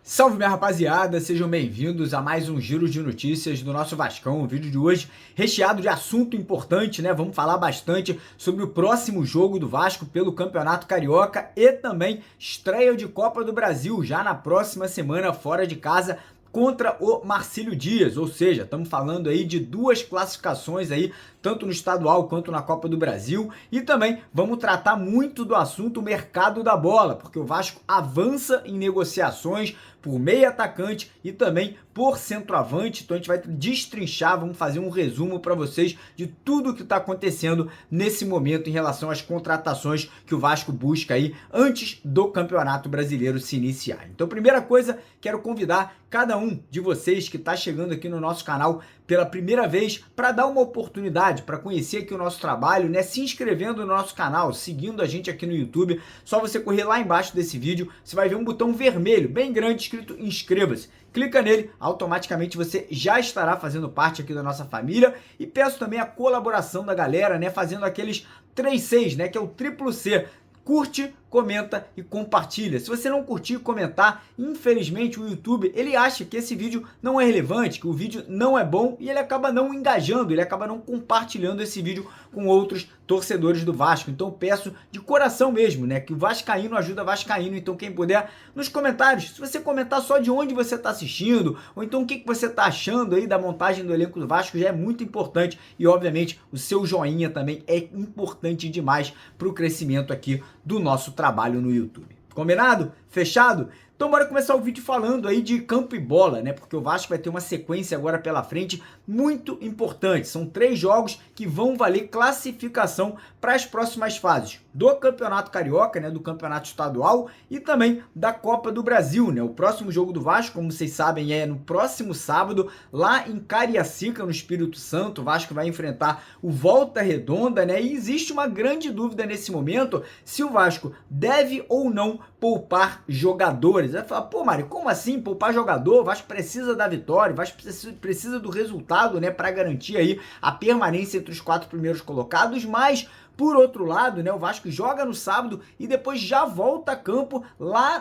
Salve, minha rapaziada, sejam bem-vindos a mais um giro de notícias do nosso Vascão. O vídeo de hoje recheado de assunto importante, né? Vamos falar bastante sobre o próximo jogo do Vasco pelo Campeonato Carioca e também estreia de Copa do Brasil já na próxima semana fora de casa contra o Marcílio Dias, ou seja, estamos falando aí de duas classificações aí, tanto no estadual quanto na Copa do Brasil, e também vamos tratar muito do assunto mercado da bola, porque o Vasco avança em negociações por meio atacante e também por centroavante, então a gente vai destrinchar, vamos fazer um resumo para vocês de tudo o que está acontecendo nesse momento em relação às contratações que o Vasco busca aí antes do Campeonato Brasileiro se iniciar. Então, primeira coisa, quero convidar cada um de vocês que está chegando aqui no nosso canal pela primeira vez para dar uma oportunidade, para conhecer aqui o nosso trabalho, né? Se inscrevendo no nosso canal, seguindo a gente aqui no YouTube. Só você correr lá embaixo desse vídeo, você vai ver um botão vermelho, bem grande, escrito inscreva-se. Clica nele, automaticamente você já estará fazendo parte aqui da nossa família. E peço também a colaboração da galera, né? Fazendo aqueles 3Cs, né? Que é o triplo C. Curte, comenta e compartilha. Se você não curtir e comentar, infelizmente o YouTube, ele acha que esse vídeo não é relevante, que o vídeo não é bom e ele acaba não engajando, ele acaba não compartilhando esse vídeo com outros torcedores do Vasco. Então peço de coração mesmo, né, que o vascaíno ajuda vascaíno. Então quem puder, nos comentários, se você comentar só de onde você está assistindo, ou então o que você está achando aí da montagem do elenco do Vasco, já é muito importante. E obviamente o seu joinha também é importante demais para o crescimento aqui do nosso trabalho no YouTube. Combinado? Fechado? Então bora começar o vídeo falando aí de campo e bola, né? Porque o Vasco vai ter uma sequência agora pela frente muito importante. São 3 jogos que vão valer classificação para as próximas fases do Campeonato Carioca, né? Do Campeonato Estadual e também da Copa do Brasil, né? O próximo jogo do Vasco, como vocês sabem, é no próximo sábado, lá em Cariacica, no Espírito Santo. O Vasco vai enfrentar o Volta Redonda, né? E existe uma grande dúvida nesse momento se o Vasco deve ou não poupar jogadores. Vai falar, pô, Mário, como assim poupar jogador? O Vasco precisa da vitória, o Vasco precisa do resultado, né, para garantir aí a permanência entre os 4 primeiros colocados, mas por outro lado, né, o Vasco joga no sábado e depois já volta a campo lá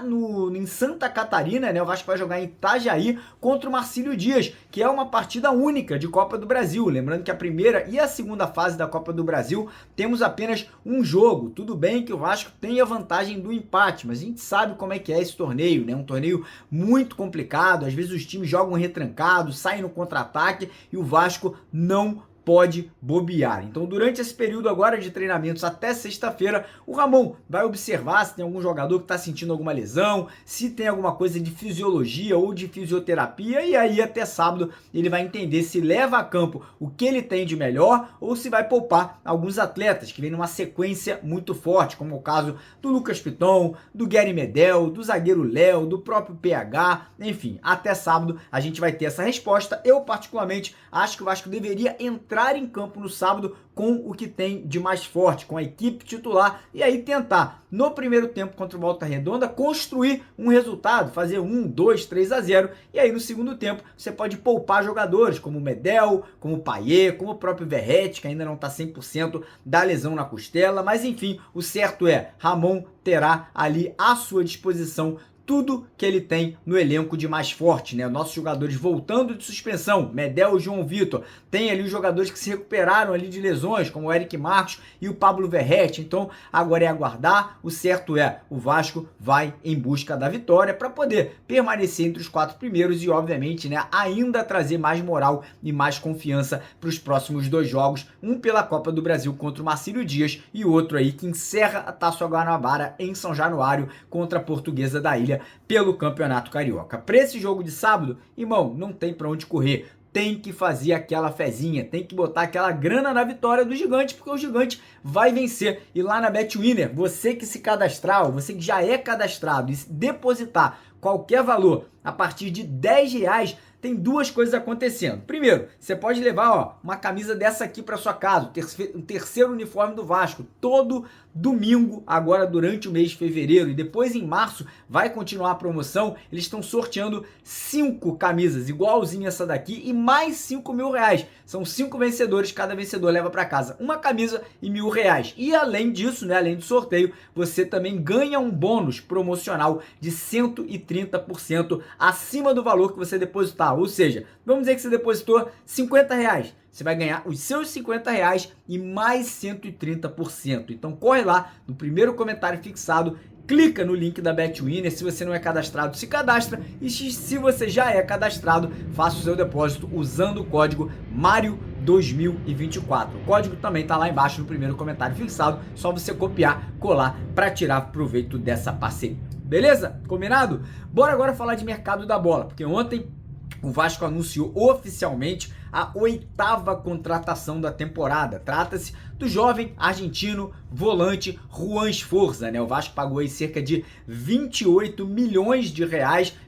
em Santa Catarina, né? O Vasco vai jogar em Itajaí contra o Marcílio Dias, que é uma partida única de Copa do Brasil. Lembrando que a primeira e a segunda fase da Copa do Brasil temos apenas um jogo. Tudo bem que o Vasco tem a vantagem do empate, mas a gente sabe como é que é esse torneio, né? Um torneio muito complicado, às vezes os times jogam retrancados, saem no contra-ataque e o Vasco não pode bobear. Então, durante esse período agora de treinamentos até sexta-feira, o Ramon vai observar se tem algum jogador que está sentindo alguma lesão, se tem alguma coisa de fisiologia ou de fisioterapia, e aí até sábado ele vai entender se leva a campo o que ele tem de melhor ou se vai poupar alguns atletas que vêm numa sequência muito forte, como o caso do Lucas Piton, do Guery Medel, do zagueiro Léo, do próprio PH, enfim, até sábado a gente vai ter essa resposta. Eu particularmente acho que o Vasco deveria entrar em campo no sábado com o que tem de mais forte, com a equipe titular, e aí tentar, no primeiro tempo contra o Volta Redonda, construir um resultado, fazer 1, 2, 3-0, e aí no segundo tempo você pode poupar jogadores, como o Medel, como o Payet, como o próprio Verratti, que ainda não está 100% da lesão na costela, mas enfim, o certo é, Ramon terá ali à sua disposição tudo que ele tem no elenco de mais forte, né? Nossos jogadores voltando de suspensão, Medel e João Vitor, tem ali os jogadores que se recuperaram ali de lesões, como o Eric Marcos e o Pablo Verratti. Então agora é aguardar, o certo é, o Vasco vai em busca da vitória para poder permanecer entre os 4 primeiros e obviamente, né, ainda trazer mais moral e mais confiança para os próximos 2 jogos, um pela Copa do Brasil contra o Marcílio Dias e o outro aí que encerra a Taça Guanabara em São Januário contra a Portuguesa da Ilha pelo Campeonato Carioca. Para esse jogo de sábado, irmão, não tem para onde correr. Tem que fazer aquela fezinha, tem que botar aquela grana na vitória do Gigante, porque o Gigante vai vencer. E lá na BetWinner, você que se cadastrar, você que já é cadastrado e depositar qualquer valor a partir de R$10, tem duas coisas acontecendo. Primeiro, você pode levar uma camisa dessa aqui para sua casa, o terceiro uniforme do Vasco, todo domingo, agora durante o mês de fevereiro, e depois em março vai continuar a promoção. Eles estão sorteando 5 camisas, igualzinho essa daqui, e mais R$5.000. São 5 vencedores, cada vencedor leva para casa uma camisa e R$1.000. E além disso, né, além do sorteio, você também ganha um bônus promocional de 130% acima do valor que você depositar. Ou seja, vamos dizer que você depositou R$50. Você vai ganhar os seus R$50 e mais 130%. Então corre lá no primeiro comentário fixado, clica no link da Betwinner. Se você não é cadastrado, se cadastra. E se você já é cadastrado, faça o seu depósito usando o código MARIO2024. O código também está lá embaixo no primeiro comentário fixado. Só você copiar, colar para tirar proveito dessa parceria. Beleza? Combinado? Bora agora falar de mercado da bola, porque ontem o Vasco anunciou oficialmente a 8ª contratação da temporada. Trata-se do jovem argentino volante Juan Sforza, né? O Vasco pagou aí cerca de R$28 milhões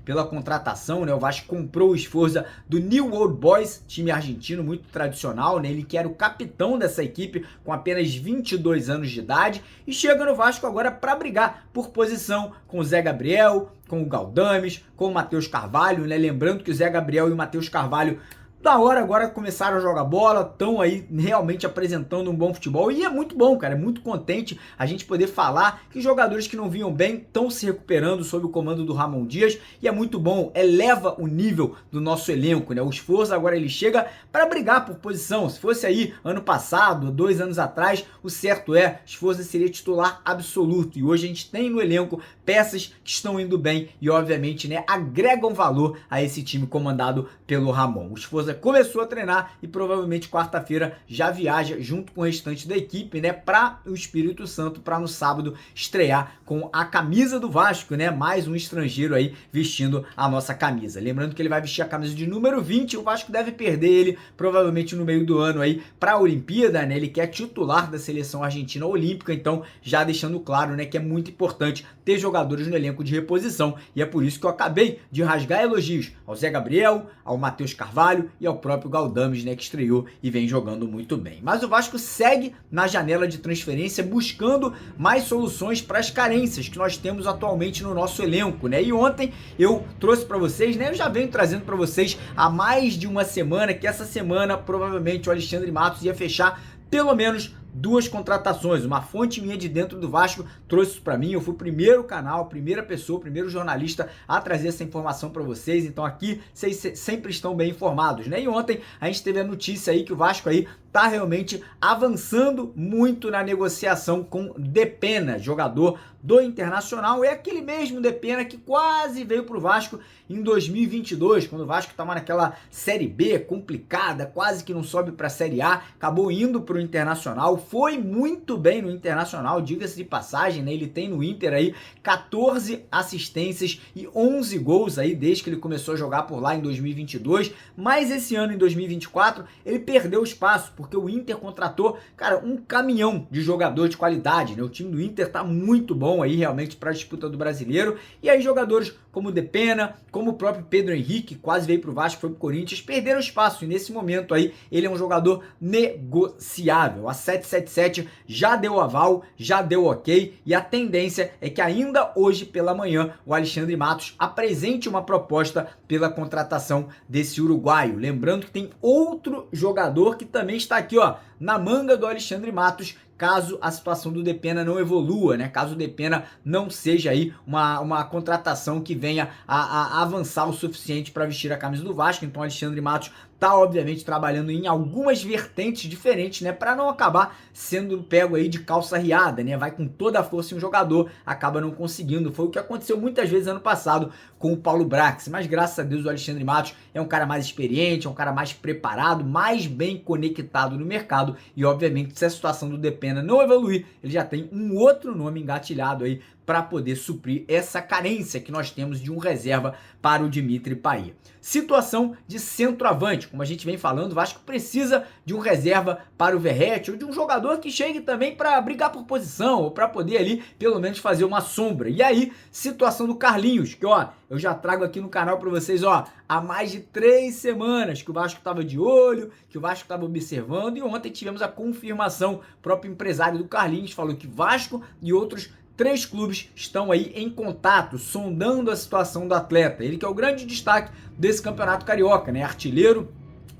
pela contratação, né? O Vasco comprou o Sforza do New Old Boys, time argentino muito tradicional, né? Ele que era o capitão dessa equipe com apenas 22 anos de idade e chega no Vasco agora para brigar por posição com o Zé Gabriel, com o Galdames, com o Matheus Carvalho, né? Lembrando que o Zé Gabriel e o Matheus Carvalho da hora agora começaram a jogar bola, estão aí realmente apresentando um bom futebol e é muito bom, cara, é muito contente a gente poder falar que jogadores que não vinham bem estão se recuperando sob o comando do Ramon Dias e é muito bom, eleva o nível do nosso elenco, né? O Sforza agora ele chega para brigar por posição. Se fosse aí ano passado, 2 anos atrás, o certo é, Sforza seria titular absoluto e hoje a gente tem no elenco peças que estão indo bem e obviamente, né, agregam valor a esse time comandado pelo Ramon. O Sforza começou a treinar e provavelmente quarta-feira já viaja junto com o restante da equipe, né, para o Espírito Santo, para no sábado estrear com a camisa do Vasco, né, mais um estrangeiro aí vestindo a nossa camisa. Lembrando que ele vai vestir a camisa de número 20, o Vasco deve perder ele provavelmente no meio do ano aí para a Olimpíada, né, ele que é titular da seleção argentina olímpica, então já deixando claro, né, que é muito importante ter jogadores no elenco de reposição e é por isso que eu acabei de rasgar elogios ao Zé Gabriel, ao Matheus Carvalho e ao próprio Galdames, né, que estreou e vem jogando muito bem. Mas o Vasco segue na janela de transferência buscando mais soluções para as carências que nós temos atualmente no nosso elenco, né? E ontem eu trouxe para vocês, né, eu já venho trazendo para vocês há mais de uma semana que essa semana provavelmente o Alexandre Matos ia fechar pelo menos 2 contratações. Uma fonte minha de dentro do Vasco trouxe isso para mim. Eu fui o primeiro canal, primeira pessoa, primeiro jornalista a trazer essa informação para vocês. Então aqui vocês sempre estão bem informados, né? E ontem a gente teve a notícia aí que o Vasco aí tá realmente avançando muito na negociação com Depena, jogador do Internacional. É aquele mesmo Depena que quase veio pro Vasco em 2022, quando o Vasco estava naquela Série B complicada, quase que não sobe para a Série A, acabou indo pro Internacional, foi muito bem no Internacional, diga-se de passagem, né? Ele tem no Inter aí 14 assistências e 11 gols aí desde que ele começou a jogar por lá em 2022, mas esse ano em 2024 ele perdeu espaço, porque o Inter contratou, cara, um caminhão de jogador de qualidade, né? O time do Inter tá muito bom aí realmente para a disputa do Brasileiro, e aí jogadores como o Depena, como o próprio Pedro Henrique, quase veio pro Vasco, foi pro Corinthians, perderam espaço, e nesse momento aí ele é um jogador negociável. A 777 já deu aval, já deu ok, e a tendência é que ainda hoje pela manhã o Alexandre Matos apresente uma proposta pela contratação desse uruguaio. Lembrando que tem outro jogador que também está aqui, ó, na manga do Alexandre Matos, caso a situação do Depena não evolua, né? Caso o Depena não seja aí uma contratação que venha a avançar o suficiente para vestir a camisa do Vasco. Então o Alexandre Matos tá obviamente trabalhando em algumas vertentes diferentes, né, para não acabar sendo pego aí de calça riada, né? Vai com toda a força em um jogador, acaba não conseguindo. Foi o que aconteceu muitas vezes ano passado com o Paulo Brax, mas graças a Deus o Alexandre Matos é um cara mais experiente, é um cara mais preparado, mais bem conectado no mercado e obviamente se a situação do Depena não evoluir, ele já tem um outro nome engatilhado aí para poder suprir essa carência que nós temos de um reserva para o Dimitri Payet. Situação de centroavante. menos, como a gente vem falando, o Vasco precisa de um reserva para o Verratti, ou de um jogador que chegue também para brigar por posição, ou para poder ali, pelo menos, fazer uma sombra. E aí, situação do Carlinhos, que ó, eu já trago aqui no canal para vocês, ó, há mais de 3 semanas que o Vasco estava de olho, que o Vasco estava observando, e ontem tivemos a confirmação, o próprio empresário do Carlinhos falou que Vasco e outros 3 clubes estão aí em contato, sondando a situação do atleta. Ele que é o grande destaque desse campeonato carioca, né? Artilheiro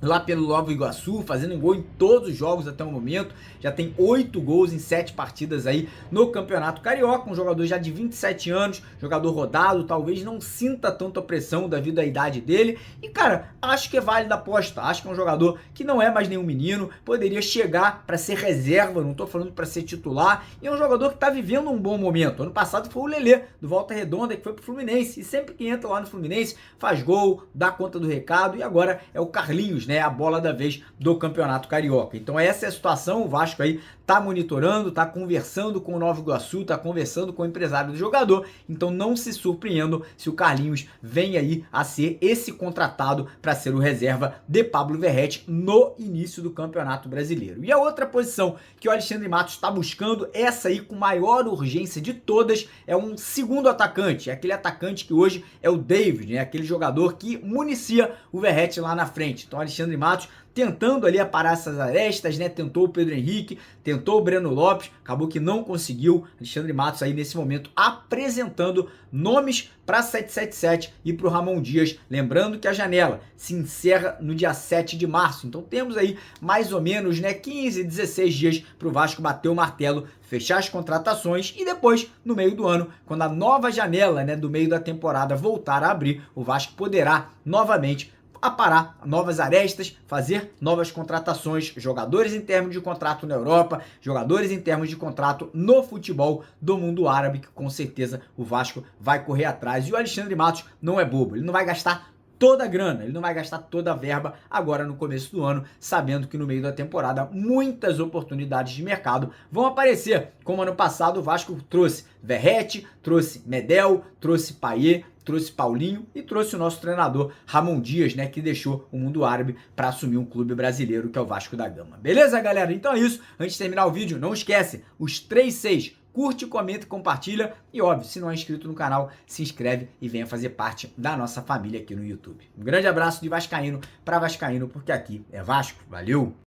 lá pelo Nova Iguaçu, fazendo gol em todos os jogos até o momento, já tem 8 gols em 7 partidas aí no Campeonato Carioca, um jogador já de 27 anos, jogador rodado, talvez não sinta tanta pressão devido à idade dele, e cara, acho que é válida a aposta, acho que é um jogador que não é mais nenhum menino, poderia chegar para ser reserva, não tô falando para ser titular, e é um jogador que tá vivendo um bom momento. Ano passado foi o Lelê, do Volta Redonda, que foi pro Fluminense, e sempre que entra lá no Fluminense, faz gol, dá conta do recado, e agora é o Carlinhos, né, a bola da vez do Campeonato Carioca. Então essa é a situação, o Vasco aí tá monitorando, tá conversando com o Nova Iguaçu, tá conversando com o empresário do jogador, então não se surpreendam se o Carlinhos vem aí a ser esse contratado para ser o reserva de Pablo Verratti no início do Campeonato Brasileiro. E a outra posição que o Alexandre Matos está buscando, essa aí com maior urgência de todas, é um segundo atacante, é aquele atacante que hoje é o David, né, aquele jogador que municia o Verratti lá na frente. Então Alexandre Matos tentando ali aparar essas arestas, né? Tentou o Pedro Henrique, tentou o Breno Lopes, acabou que não conseguiu. Alexandre Matos aí nesse momento apresentando nomes para 777 e para o Ramon Dias. Lembrando que a janela se encerra no dia 7 de março. Então temos aí mais ou menos, né, 15, 16 dias para o Vasco bater o martelo, fechar as contratações e depois, no meio do ano, quando a nova janela, né, do meio da temporada voltar a abrir, o Vasco poderá novamente aparar novas arestas, fazer novas contratações, jogadores em termos de contrato na Europa, jogadores em termos de contrato no futebol do mundo árabe, que com certeza o Vasco vai correr atrás. E o Alexandre Matos não é bobo, ele não vai gastar toda a grana, ele não vai gastar toda a verba agora no começo do ano, sabendo que no meio da temporada muitas oportunidades de mercado vão aparecer, como ano passado o Vasco trouxe Verratti, trouxe Medel, trouxe Payet, trouxe Paulinho e trouxe o nosso treinador Ramon Dias, né, que deixou o mundo árabe para assumir um clube brasileiro que é o Vasco da Gama. Beleza, galera? Então é isso. Antes de terminar o vídeo, não esquece, os 3-6, curte, comenta e compartilha. E óbvio, se não é inscrito no canal, se inscreve e venha fazer parte da nossa família aqui no YouTube. Um grande abraço de vascaíno para vascaíno, porque aqui é Vasco. Valeu!